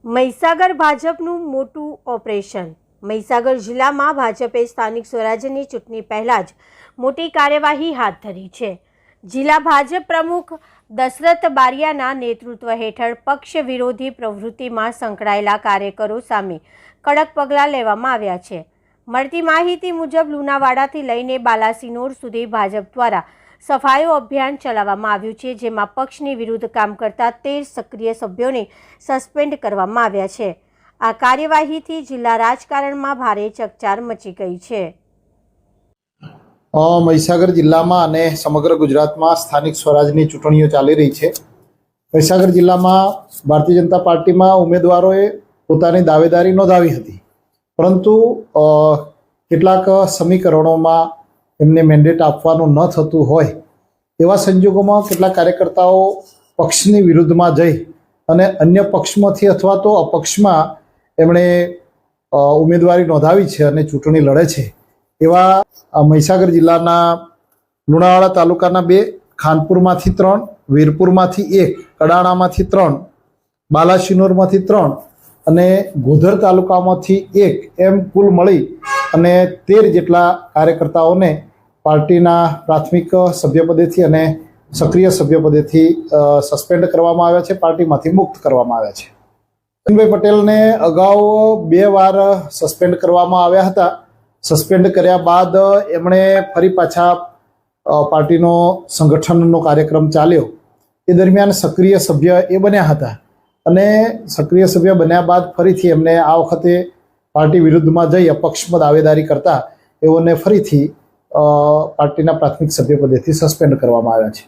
મહીસાગર ભાજપનું મોટું ઓપરેશન। મહીસાગર જિલ્લામાં ભાજપે સ્થાનિક સ્વરાજ્યની ચૂંટણી પહેલા જ મોટી કાર્યવાહી હાથ ધરી છે। જિલ્લા ભાજપ પ્રમુખ દશરથ બારિયાના નેતૃત્વ હેઠળ પક્ષ વિરોધી પ્રવૃત્તિમાં સંકળાયેલા કાર્યકરો સામે કડક પગલાં લેવામાં આવ્યા છે। મળતી માહિતી મુજબ લુણાવાડાથી લઈને બાલાસિનોર સુધી ભાજપ દ્વારા સફાયો અભિયાન ચલાવવામાં આવ્યું છે, જેમાં પક્ષની વિરુદ્ધ કામ કરતા 13 સક્રિય સભ્યોને સસ્પેન્ડ કરવામાં આવ્યા છે। આ કાર્યવાહીથી જિલ્લા રાજકારણમાં ભારે ચકચાર મચી ગઈ છે। મહીસાગર જિલ્લામાં અને સમગ્ર ગુજરાતમાં સ્થાનિક સ્વરાજની ચૂંટણીઓ ચાલી રહી છે। મહીસાગર જિલ્લામાં ભારતીય જનતા પાર્ટીમાં ઉમેદવારોએ પોતાની દાવેદારી નોંધાવી હતી, પરંતુ કેટલાક સમીકરણોમાં એમને મેન્ડેટ આપવાનું ન થતું હોય એવા સંજોગોમાં કેટલાક કાર્યકર્તાઓ પક્ષની વિરુદ્ધમાં જઈ અને અન્ય પક્ષમાંથી અથવા તો અપક્ષમાં એમણે ઉમેદવારી નોંધાવી છે અને ચૂંટણી લડે છે। એવા મહીસાગર જિલ્લાના લુણાવાડા તાલુકાના 2, ખાનપુરમાંથી 3, વીરપુરમાંથી 1, કડાણામાંથી 3, બાલાસિનોરમાંથી 3 અને ગોધર તાલુકામાંથી 1 એમ કુલ મળી અને 13 જેટલા કાર્યકર્તાઓને પાર્ટીના પ્રાથમિક સભ્યપદેથી અને સક્રિય સભ્યપદેથી સસ્પેન્ડ કરવામાં આવ્યા છે, પાર્ટીમાંથી મુક્ત કરવામાં આવ્યા છે। ભાઈ પટેલને અગાઉ 2 વાર સસ્પેન્ડ કરવામાં આવ્યા હતા। સસ્પેન્ડ કર્યા બાદ એમણે ફરી પાછા પાર્ટીનો સંગઠનનો કાર્યક્રમ ચાલ્યો। એ દરમિયાન સક્રિય સભ્ય એ બન્યા હતા અને સક્રિય સભ્ય બન્યા બાદ ફરીથી એમને આ વખતે પાર્ટી વિરુદ્ધમાં જઈ અપક્ષમાં દાવેદારી કરતા એઓને ફરીથી પાર્ટીના પ્રાથમિક સભ્યપદેથી સસ્પેન્ડ કરવામાં આવ્યા છે।